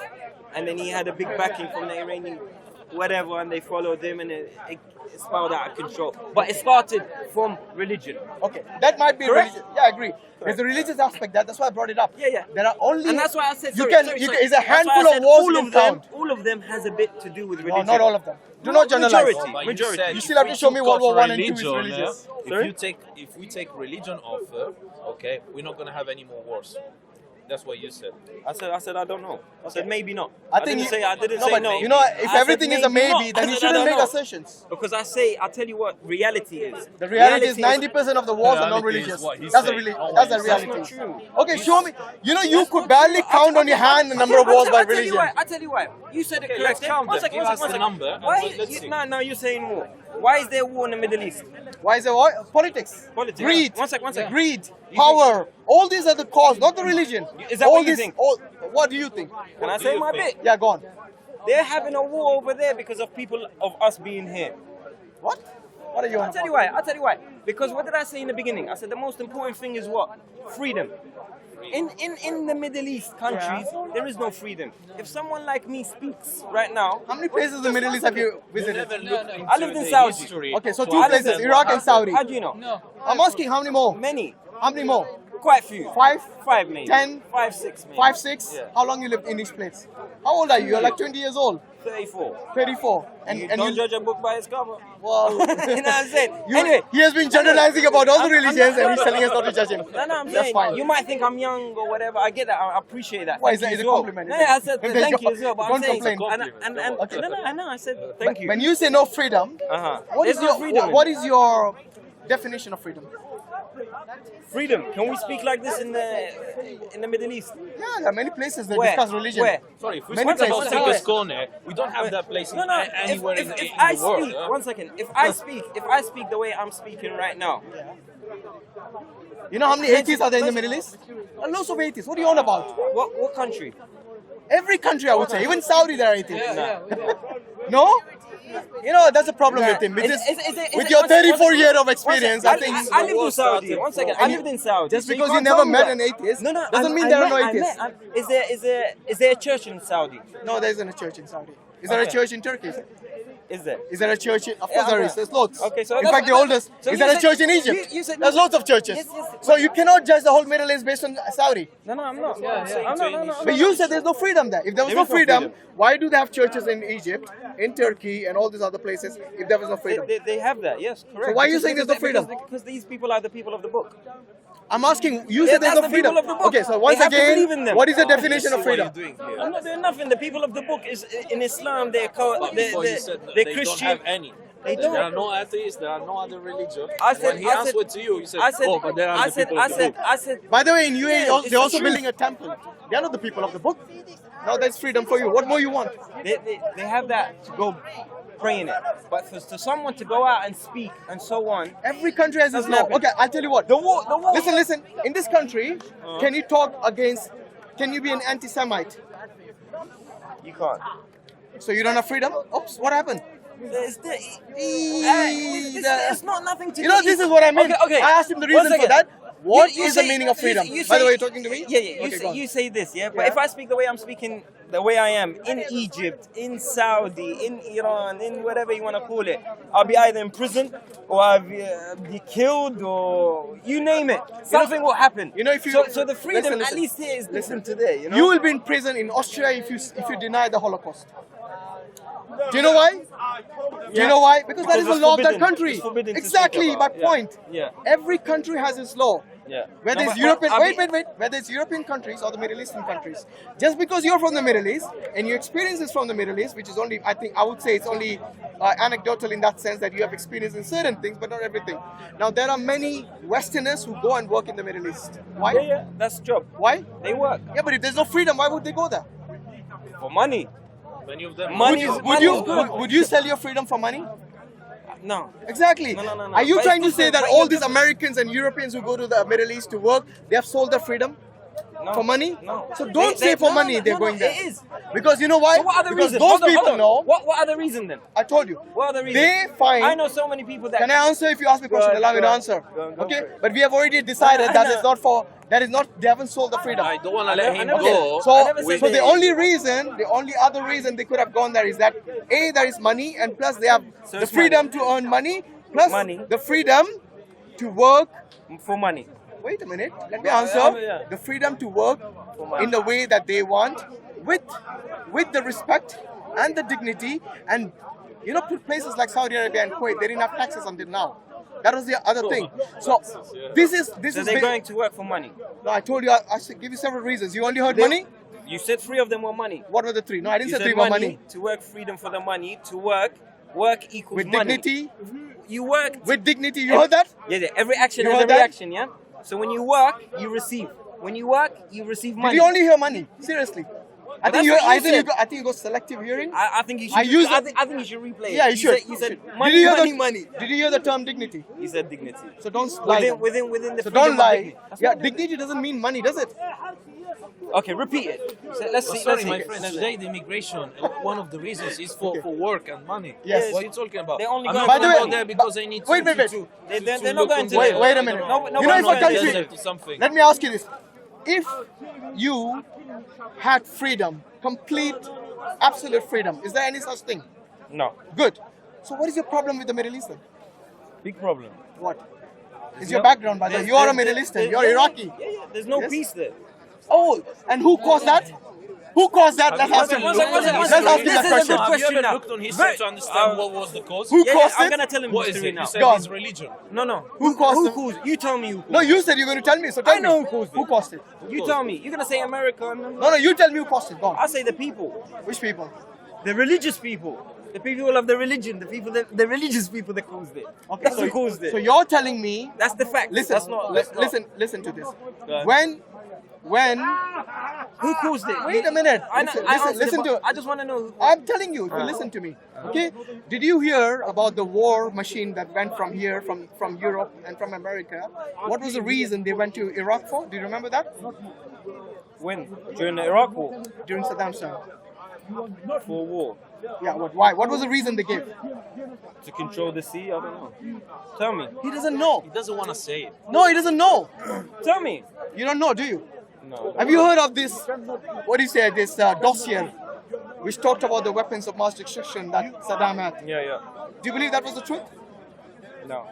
and then he had a big backing from the Iranian, whatever, and they followed him, and it spiraled out of control. But it started from religion. Okay, that might be Correct? religious. Yeah, I agree. There's a religious aspect. That's why I brought it up. Yeah. There are only. And that's why I said, you sorry, can. sorry, you sorry. Can, it's a That's why I handful said of wars all you of can them. count. All of them has a bit to do with No, religion. not all of them. Do not generalize. Majority. But Majority. said You if still have we to show me took World War off One and Two is religion, religious. Sorry? If we take religion off, okay, we're not gonna have any more wars. That's what you said. I said I don't know. I said maybe not. I didn't think say I didn't no, say but no. you know, if I said everything is a maybe, not. then I you said I shouldn't don't make know. assertions. Because I'll tell you what reality is. The reality is Reality 90% of the wars are Reality non-religious. is what he's That's the saying, not that's what the he's saying. reality. That's not true. Okay, show me. You know, you That's could not barely true. count on your hand the number of wars by I'll tell you religion. why. I'll tell you why. You said it Okay, correct. let's count One them. second, Give one us second, the one number, second. and Why? let's see. No, you're saying more. Why is there war in the Middle East? Why is it war? Politics. Politics. Greed. One sec. Greed. Power. All these are the cause, not the religion. Is that all what you this, think? What do you think? Can I What do say you my think? bit? Yeah, go on. They're having a war over there because of people of us being here. What? What are you on I'll tell you why. I'll tell you why. Because what did I say in the beginning? I said the most important thing is what? Freedom. In the Middle East countries, there is no freedom. If someone like me speaks right now, How many places in the Middle East have you visited? I lived in Saudi. History. Okay, so two places, Iraq and Saudi. How do you know? I'm asking how many more? Many. How many more? Quite few. 5? 5 maybe. 10? 5, 6 maybe. 5, 6? Yeah. How long you lived in each place? How old are you? You're like 20 years old. 34. 34. And don't judge a book by its cover. Wow. You know what I'm saying? Anyway. He has been generalizing about all the religions and he's telling us not to judge him. No, I'm That's saying, fine. you might think I'm young or whatever. I get that. I appreciate that. Why is Thank that you a as well. compliment? No, I said thank you as well. But Don't I'm saying, complain. I know. I said thank you. When you say no freedom, what There's is no your freedom. what is your definition of freedom? Freedom. Can we speak like this in the Middle East? Yeah, there are many places that Where? discuss religion. Where? Sorry, if we Many speak about places. Tinker's Corner, we don't have that place No. anywhere If in I the world. speak, 1 second. If I speak the way I'm speaking right now, You know how many atheists are there in the Middle East? Lots of atheists. What are you on about? what country? Every country, I would say. Even Saudi, there are atheists. No? You know, that's a problem with him. Because with your 34 years of experience, I think I lived in Saudi. 1 second. I lived in Saudi. just So because you can't never tell me met that. an atheist No, doesn't mean there are no atheists. Is there a church in Saudi? No, there isn't a church in Saudi. Is there a Okay. church in Turkey? Is there? Is there a church in... Of Yeah, course there okay. is. There's lots. Okay, so in that's- fact, the oldest. so Is you there a said- church in Egypt? you said- There's lots of churches. Yes. So you cannot judge the whole Middle East based on Saudi. No, I'm not. No. But you said there's no freedom there. If there was There no is no freedom, freedom. why do they have churches in Egypt, in Turkey, and all these other places if there was no freedom? They have that, yes, correct. So why are you saying there's no freedom? Because these people are the people of the book. I'm asking, you Yeah, said there's that's no the freedom. people of the book. Okay, so They once have to believe in again, them. what is the definition of freedom? I'm not doing nothing. The people of the book is in Islam. They're Before you said that they're they Christian. don't have any. They There are don't. no atheists, there are no other religion. I said- when he I said- answered to you, he said, I said, oh, but there are I the said, people of the book. I said, By the way, in UAE, Yeah, it's they're also the truth. building a temple. They're not the people of the book. Now that's freedom for you. What more you want? they have that to go pray in it. But to someone to go out and speak and so on. Every country has its Doesn't law. happen. Okay, I'll tell you what. The war. Listen. In this country, can you talk against? Can you be an anti-Semite? You can't. So you don't have freedom? Oops, what happened? It's not nothing to You know, do. this is what I mean. Okay. I asked him the reason for that. What is the say- meaning of freedom? you By the say- way, you're talking to me? Yeah. Okay, go on. You say this, yeah? But Yeah. if I speak the way I'm speaking, the way I am, in Egypt, in Saudi, in Iran, in whatever you want to call it, I'll be either in prison or I'll be killed or you name it. Something will happen. You know, if you- so the freedom listen. at least here is different today. You know. You will be in prison in Austria if you deny the Holocaust. Do you know why? Do you know why? Because that is the it's law of that forbidden. country. It's forbidden to Exactly, speak my about. Yeah. point. Yeah. Every country has its law. Yeah. Whether No, it's but European, I'll wait, be- whether it's European countries or the Middle Eastern countries, just because you're from the Middle East and your experience is from the Middle East, which is only, I would say it's only anecdotal in that sense that you have experience in certain things, but not everything. Now there are many Westerners who go and work in the Middle East. Why? Yeah, that's the job. Why? They work Yeah, but if there's no freedom, why would they go there? for money. Many of them. Money Would is good. would you sell your freedom for money? No. Exactly. No. Are you But trying to it's say that different. all these Americans and Europeans who go to the Middle East to work, they have sold their freedom No. for money? No. So don't say for money they're going there. It is. Because you know why? So what other Because reason? those Hold on, people hold on. know. What other reason then? I told you. What other reason? They find. I know so many people that. Can I answer if you ask me a question? Go Allow me to ahead. answer. Go Okay, for it. but we have already decided I that know. is not for. That is not. They haven't sold the freedom. I don't want to let him never go. said- I never So, said so they- the only other reason they could have gone there is that A, there is money, and plus they have So the it's freedom to earn money, plus Money. the freedom to work. For money. Wait a minute, let me Yeah, answer. yeah. The freedom to work For money. in the way that they want, with the respect and the dignity, and you know, places like Saudi Arabia and Kuwait, they didn't have taxes until now. That was the other thing. So this is So is they're going to work for money. No, I told you. I should give you several reasons. You only heard money. You said 3 of them were money. What were the 3? No, I didn't You say said 3 were money. To work, freedom for the money. To work equals With money. dignity. You work. With dignity. You heard that? Yeah. Every action You has a heard that? reaction. Yeah. So when you work, you receive. When you work, you receive money. Did you only hear money? Seriously. I think that's you. what you I think you. said. Got, I think you got selective hearing. I think you should. I use I it- think you should replay it. Yeah, you should. You said Did money, you hear money, the, money. Did you hear the term dignity? He said dignity. So don't lie. Within the So freedom don't of lie. dignity. That's Yeah, not dignity doesn't mean money, does it? Okay, repeat it. So let's see. Sorry, let's my see. friends. Let's see. Today, the immigration, one of the reasons is for work and money. Yes. What are you talking about? They only I'm go- not By the going to way- go there because I need to. Wait. They're not look going into to. the- Wait a minute. No, You know, if a country- desert to something. Let me ask you this. If you had freedom, complete, absolute freedom, is there any such thing? No, Good. So what is your problem with the Middle Eastern? big problem. What? Is your background, by the way? You are a Middle Eastern. You're Iraqi. Yeah. There's no Yes. peace there. Oh, and who caused that? Who caused that? Let's ask him. One second. Let's ask him This that is a good question. Have you question ever now. looked on history to understand what was the cause? Who Yeah, caused I'm it? gonna tell him What is history it? now. You said Go on. it's religion. No. Who caused Who it? caused? You tell me who caused. No, you said you're going to tell me. So tell I know me. who caused it. Who caused it? You tell me. You're gonna say America. No, you tell me who caused it. Go on. I say the people, Which people? the religious people, the people of the religion, the religious people that caused it. Okay, That's so, who caused it. so you're telling me. That's the fact. Listen, That's not. That's not. listen to this. Go ahead. When Who caused it? Wait a minute. I know, Listen to it. I just want to know. I'm telling you, if you listen to me, okay? Did you hear about the war machine that went from here, from Europe and from America? What was the reason they went to Iraq for? Do you remember that? When during the Iraq War During Saddam's time. for war Yeah. Why? What was the reason they gave? to control the sea. I don't know. Tell me. He doesn't know. He doesn't want to say it. No, he doesn't know. Tell me. You don't know, do you? No. Have you heard of this? What do you say? This dossier, which talked about the weapons of mass destruction that Saddam had. Yeah. Do you believe that was the truth? No.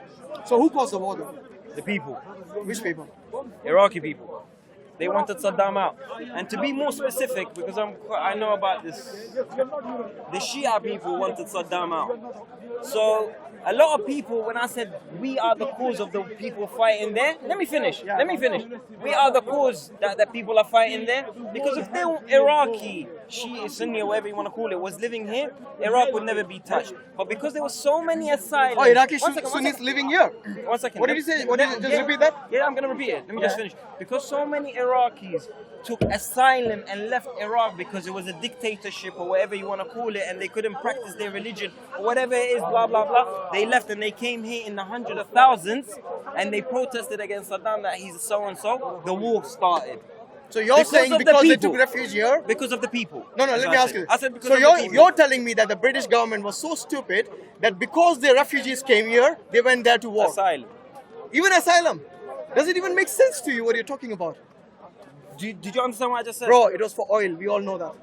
So who caused the war? Then? The people. Which people? Iraqi people. They wanted Saddam out. And to be more specific, because I know about this, the Shia people wanted Saddam out. So a lot of people, when I said we are the cause of the people fighting there, let me finish. We are the cause that the people are fighting there. Because if they were Iraqi, Shia, Sunni, or whatever you want to call it, was living here, Iraq would never be touched. But because there were so many asylums... Oh, Iraqi One second. Sunnis living here. 1 second. What did you say? What did you just repeat that? Yeah, I'm going to repeat it. Let me just finish. Because so many Iraqis took asylum and left Iraq because it was a dictatorship or whatever you want to call it, and they couldn't practice their religion or whatever it is, blah, blah, blah. They left and they came here in the hundreds of thousands and they protested against Saddam that he's so-and-so. The war started. So you're Because saying of the because they people. took refuge here? Because of the people. No, let me ask you. I said because So of the people. you're telling me that the British government was so stupid that because the refugees came here, they went there to war. Asylum. Even asylum. Does it even make sense to you what you're talking about? Did you understand what I just said? Bro, it was for oil. We all know that.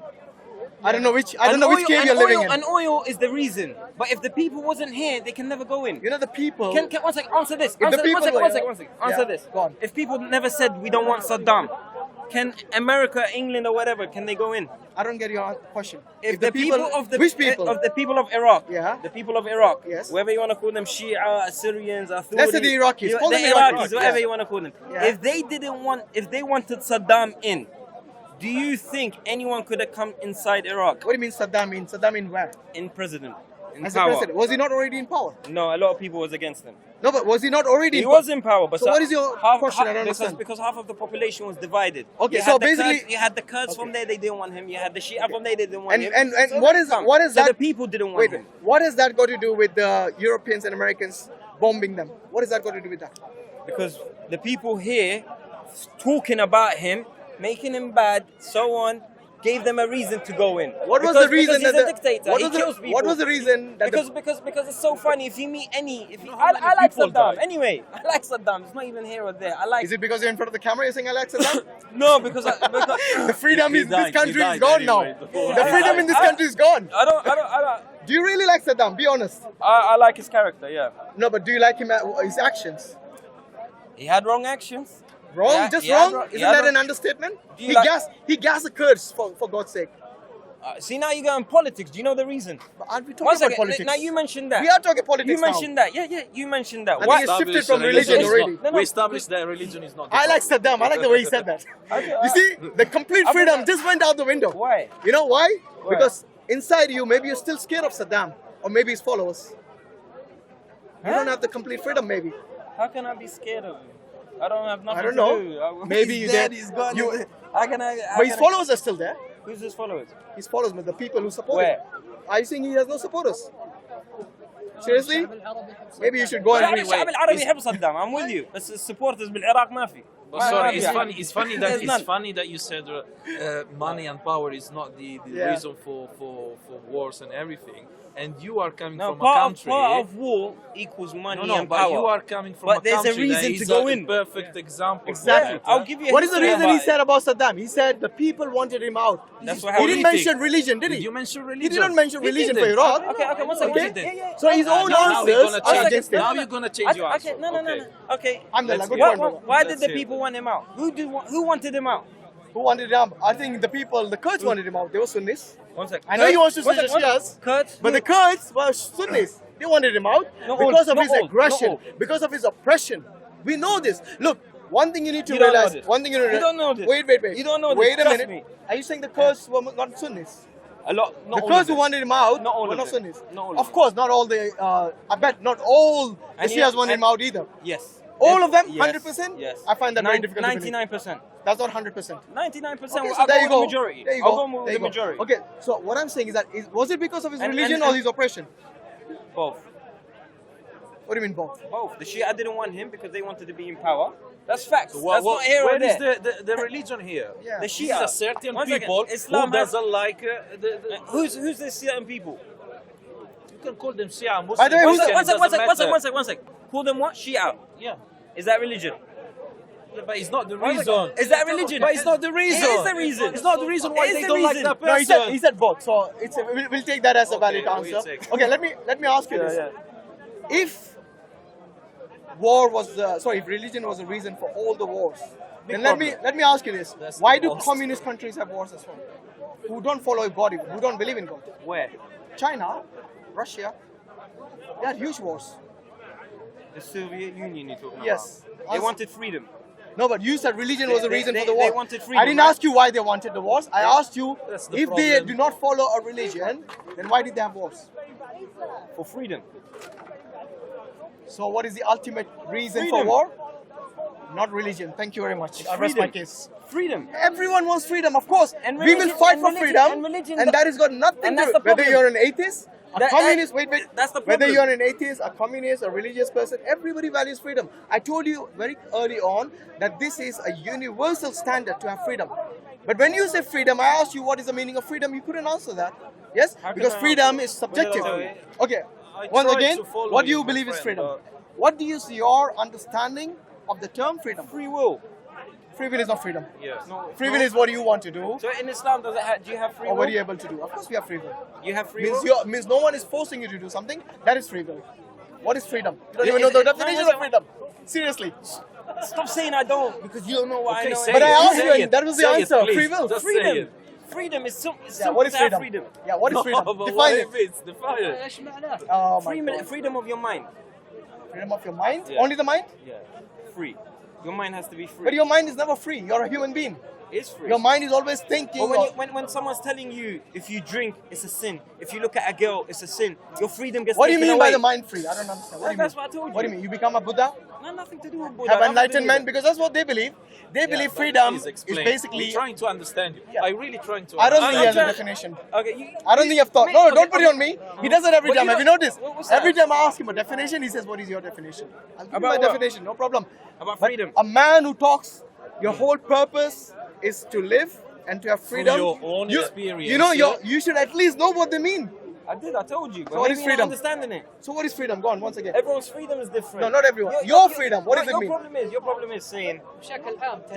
I don't know which cave you're and living in. And oil is the reason. But if the people wasn't here, they can never go in. You know the people. Can 1 second, answer this. the Answer, people 1 second. were- Answer Yeah, this. go on. If people never said we don't want Saddam, can America, England, or whatever, can they go in? I don't get your question. If the people of the which people? of the people of Iraq, Yeah. the people of Iraq, Yes. whatever you want to call them, Shia, Assyrians, Authorities, Let's say the Iraqis. Call the them Iraqis, Iraqis, whatever yeah. you want to call them. Yeah. If they wanted Saddam in, do you think anyone could have come inside Iraq What do you mean Saddam in? Saddam in where? in president, in As a power? president. Was he not already in power? No, a lot of people was against him. No, but was he not already He in was in power, but So what is your question? I don't because, understand. because half of the population was divided. Okay, You so had the basically- Kurds, you had the Kurds from there, they didn't want him. You had the Shia from there, they didn't want And him. and So what they is come. what is So that? the people didn't want Wait, him. what has that got to do with the Europeans and Americans bombing them? What has that got to do with that? Because the people here talking about him, making him bad, so on, gave them a reason to go in. What was Because- the reason because that he's a dictator. what He was kills the, people. what was the reason that Because it's so funny. If you meet I many like people Saddam. died? Anyway, I like Saddam. It's not even here or there. I like. is it because you're in front of the camera you're saying Alex Saddam? No, because The freedom in this country is gone now. anyway. The freedom in this country is gone. I don't. Do you really like Saddam? Be honest. I like his character. Yeah, No, but do you like him his actions? he had wrong actions. Wrong? Yeah, Just he had wrong? wrong- he Isn't had that an wrong- understatement? Do you like- He gassed the Kurds for God's sake. See, now you go in politics. Do you know the reason? But aren't we One talking about second. politics? Now you mentioned that. We are talking politics You mentioned that. Yeah. You mentioned that. I Why? think it's shifted Established from that religion is already. not- No, no. We established that religion is not. I like Saddam. I like the way he said that. You see, the complete freedom just went out the window. Why? You know why? Why? Because inside you, maybe you're still scared of Saddam or maybe his followers. You don't have the complete freedom, maybe. How can I be scared of him? I don't have nothing I don't to know. do. Maybe he's you dead. did. He's gone. You- How can I? But his followers are still there. Who's his followers? His followers, but the people who support Where? him. Are you saying he has no supporters? Seriously? Maybe you should go and الشعب العربي يحب صدام. I'm with you. بس supporters بالعراق ما في. But sorry, it's Yeah. funny. It's funny that There's none. you said money and power is not the Yeah. reason for wars and everything. And you are coming No, from a part country. of war equals money no, and but power. you are coming from But a there's a country reason that to is go a in. perfect example. for Exactly. that, I'll give you. A What is the history reason he about it. said about Saddam? He said the people wanted him out. That's what He happened. didn't mention religion, did Did he? you mention religion? He didn't mention He religion for didn't. Iraq. Okay, one second. Okay. One second. Yeah. So his own Now we're answers gonna are change. against Now him. you're gonna change your answer. Okay, no. Okay. Alhamdulillah, good Let's point, hear brother. Why did Let's the hear. people want him out? Who wanted him out? Who wanted him out? I think the people, the Kurds wanted him out. They were Sunnis. One second. I know he wants to One switch second, the one Shias, second. Kurds, but the Kurds were Sunnis. They wanted him out Not because all, of not his all, aggression, not all. because of his oppression. We know this. Look, one thing you need to You don't know realize. this. One thing you need to You don't know this. Wait. You don't know this. Wait a Trust minute. me. Are you saying the Kurds were not Sunnis? a lot. Not The all Kurds of who them. wanted him out Not all were of not them. Sunnis. Not all of Of them. course, not all the. I bet not all the And Shias you- wanted him and- out either. Yes. All of them, Yes. 100%? Yes. I find that very difficult to believe. 99%. That's not 100%. 99%. Okay, I'll there go you with go. the majority. There you I'll go. go with There the you go. majority. Okay, so what I'm saying is that was it because of his And- religion and- or his oppression? Both. What do you mean both? Both. The Shia didn't want him because they wanted to be in power. That's facts. What- That's not here or where there. is the religion here? Yeah. The This is Shia. a certain One second. people Islam who has- doesn't like Who's the certain people? you can call them Shia Muslims. By the way, who's- Christian, One it sec. doesn't matter. One sec. Call them what? Shia. Yeah. Is that religion? But it's not the One sec. reason. Is that religion? But it's not the reason. It is the reason. It's not the reason why It is they the don't like reason. that No, person. he said both. So we'll take that as a valid Okay, answer. we'll take. Okay, let me ask you this. If war was if religion was the reason for all the wars, then let me ask you this: That's why the do most. communist countries have wars as well? Who don't follow God, who don't believe in God? Where? China, Russia, they had huge wars. The Soviet Union you're talking Yes. about. They wanted freedom. No, but you said religion was the reason for the they war. wanted freedom, I didn't right? ask you why they wanted the wars. I asked you That's the if they problem. do not follow a religion, then why did they have wars? For freedom. So what is the ultimate reason Freedom. for war? Not religion. Thank you very much. I rest my freedom. case. Freedom. Everyone wants freedom, of course. And We will religion- fight and for religion- freedom, and religion- and that has got nothing and to that's do the whether problem. you're an atheist, a That- communist. that- Wait. that's the Whether problem. you're an atheist, a communist, a religious person, everybody values freedom. I told you very early on that this is a universal standard to have freedom. But when you say freedom, I asked you what is the meaning of freedom. You couldn't answer that. Yes, How can because I freedom answer? is subjective. What did I say? Okay. I Once tried again, to follow what do you, you my believe is friend, freedom? but- What is your understanding of the term freedom? Free will. Free will is not freedom. Yes. Free will is what you want to do So in Islam, do you have free or will? what are you able to do. Of course, we have free will. You have free will? Means no one is forcing you to do something. That is free will. What is freedom? You don't Is even know the it- no, definition no, of freedom. Seriously. Stop saying I don't because you don't know what Okay, I know. say But I it, asked say you, and it, that was the say it, answer. please. Free will. Just say Freedom. it. Freedom is so. Yeah, what is to have freedom? freedom. Yeah, what is freedom? No, but Define what it. if it's defined? Oh my God. Freedom of your mind. Freedom of your mind? Yeah. Only the mind? Yeah. Free. Your mind has to be free. But your mind is never free. You're a human being. It's free. Your mind is always thinking. But of- when someone's telling you if you drink, it's a sin. If you look at a girl, it's a sin. Your freedom gets What do you taken mean by away. the mind free? I don't understand. What do you That's mean? what I told you. What do you mean? You become a Buddha? No, nothing to do with Buddha. Have nothing to do enlightenment? with it. Because that's what they believe. They Yeah, believe but freedom please is explain. basically. We're trying to understand you. Yeah. I really trying to. I don't understand think he has a trying- definition. Okay, you, I don't think you've thought. Mate, No, okay, don't put it okay. on me. He does it every But time. you Have you know- noticed? what's that? Every time I ask him a definition, he says, "What is your definition?" I'll give you About my what? definition. No problem. About But freedom. a man who talks, your whole purpose is to live and to have freedom. your own you, experience, You know, yeah. you should at least know what they mean. I did. I told you. But what maybe is you're not freedom? understanding it. So what is freedom? Go on once again. Everyone's freedom is different. No, not everyone. Your freedom, what does it mean? Your problem is saying.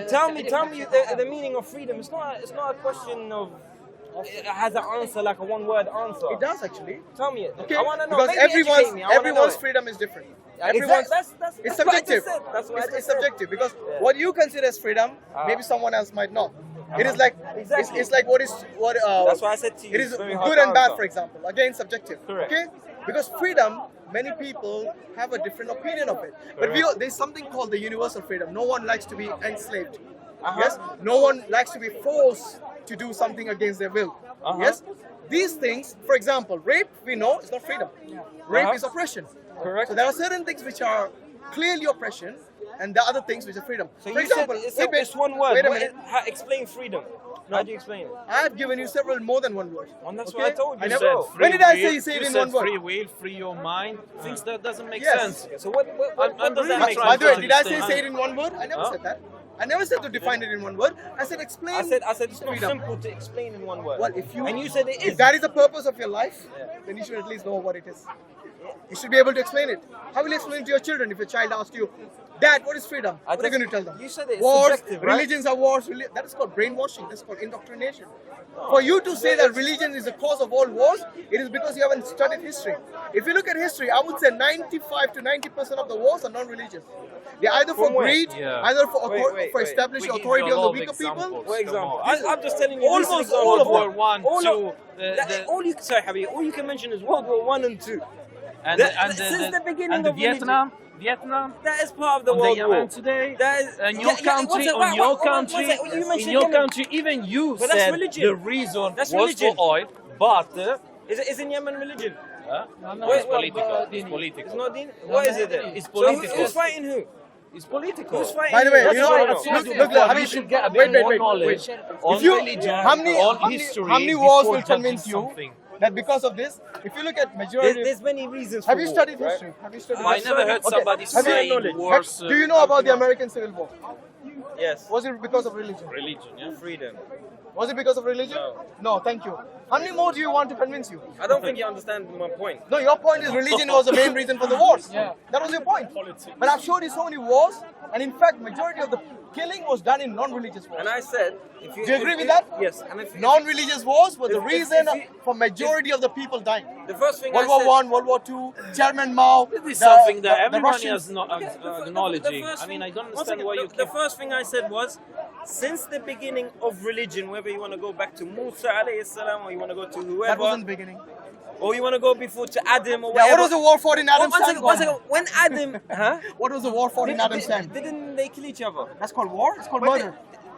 Tell me the meaning of freedom. It's not a question of. It has an answer like a one-word answer. It does actually. Tell me it. Okay, I want to know. because Maybe educate me. I wanna know everyone's it. freedom is different. Exactly. Everyone's That's it's what I just subjective. said. That's what I just It's said. subjective because Yeah. what you consider as freedom, maybe someone else might not. It is like Exactly. it's like what. That's why I said to you. It is it's very hard good to and bad, answer. for example. Again, subjective. Correct. Okay, because freedom, many people have a different opinion of it. But there's something called the universal freedom. No one likes to be enslaved. Yes. No one likes to be forced to do something against their will. Yes. These things, for example, rape, we know is not freedom. Rape is oppression. Correct. So there are certain things which are clearly oppression, and the other things which are freedom. So for you example, said it's one word. Wait a minute. Explain freedom. How do you explain it? I have given you several more than one word. And that's Okay? what I told you. I never- So. When did I say you say it you in said one word? free will, free your mind. Things that doesn't make Yes. sense. So what does that really make? trying By the way, to did I understand. say it in one word? I never said that. I never said to define it in one word. I said explain. I said it's not freedom. simple to explain in one word. Well, if you and you said it if is. that is the purpose of your life, then you should at least know what it is. You should be able to explain it. How will you explain it to your children if your child asks you, Dad, what is freedom? What are you going to tell them? You said it's wars, subjective, right? religions are wars. That is called brainwashing. That's called indoctrination. For you to say that religion is the cause of all wars, it is because you haven't studied history. If you look at history, I would say 95 to 90% of the wars are non-religious. They're either for From where? greed, Yeah. either for Wait. for establishing We give authority you a on the lot of weaker people. examples. For example, Come on. I'm just telling you. Almost recent all of examples. World War One, All Two, of- all you sorry, Habib, all you can mention is World War One and Two. and Since the beginning and the of religion. Vietnam, That is part of the on the World Yemen War. today, That is and your country, one country, second, you in mentioned your Yemen. country, even you But that's said religion. the reason That's was religion. for oil, but Is in Yemen religion? no, Wait, it's political. It's political. It's not din. What is it then? It's So political. who's fighting who? It's political. Who's fighting By the way, who? you know, That's what I look, know. look, look, we Habib, should get a wait, bit more wait, knowledge on If you, religion, how many history, wars before will judging convince you something. that because of this, if you look at majority, There's many reasons. have for you war, studied right? history? Have you studied I history? never heard Okay. somebody Have you- say wars. Do you know about the American Civil War? Yes. Was it because of religion? religion? Yeah. Freedom. Was it because of religion? No, thank you. How many more do you want to convince you? I don't think you understand my point. No, your point is religion was the main reason for the wars. Yeah. That was your point. But I've showed you so many wars, and in fact, majority of the killing was done in non-religious wars. And I said, if you Do you agree with that? Yes. And if Non-religious wars were the if- reason if you- for majority of the people dying. the first thing World I War said, One, World War Two, Chairman Mao. This is the- something that the everyone Russians- is not the acknowledging. first I mean, I thing- don't one understand second, why you the keep. first thing I said was, since the beginning of religion, whether you want to go back to Musa alayhi salam, or you want to go to That whoever, wasn't the beginning. or you want to go before to Adam or Yeah, whatever. what was the war fought in Adam's One time? second, one second. When Adam, huh? What was the war fought in Adam's time? Didn't they kill each other? That's called war? It's called But murder.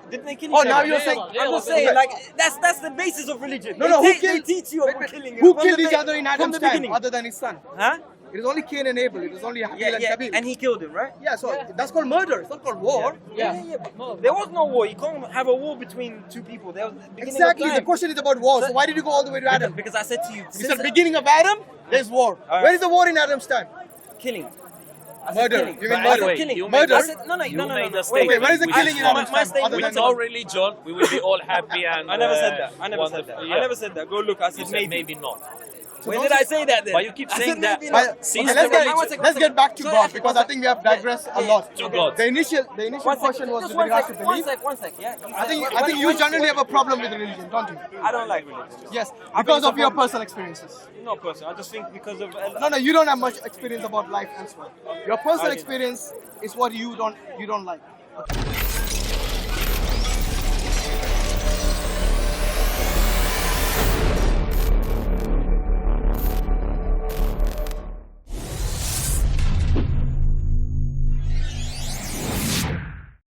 Didn't they kill Oh, each now other? you're saying- I'm just saying, like that's the basis of religion. No, no, they who killed? They teach you wait, about wait, killing. who from killed the each other in from Adam's the time beginning. other than his son? Huh? It was only Cain and Abel. It was only Habil and Kabil. And he killed him, right? Yeah, so that's called murder. It's not called war. Yeah. But there was no war. You can't have a war between two people. There was the beginning Exactly. Of The time. question is about war. So why did you go all the way to Adam? Because I said to you, You since said beginning of Adam, there's war. Alright. Where is the war in Adam's time? killing. I said Murder. killing. You mean I murder? said Wait, killing. you Murder? I said, no. You made a Wait, statement. where is the which killing in not- Adam's my time? statement- Other With than no religion, we will be all happy and. I never said that. I never said wonderful. that. Yeah. I never said that. Go look. I You said said maybe. maybe not. When did I say that then? But you keep I saying said that. maybe But- not. Since okay, the religion- let's get back to Sorry, God actually, because one I think we have digressed a lot. To God. The initial One question was just with one regards to sec, belief. one sec, yeah. You I said- think you generally have a problem with religion, don't you? I don't like religion. Yes, I because think of your it's a personal experiences. No person. I just think because of No, you don't have much experience about life elsewhere. Your personal experience is what you don't like.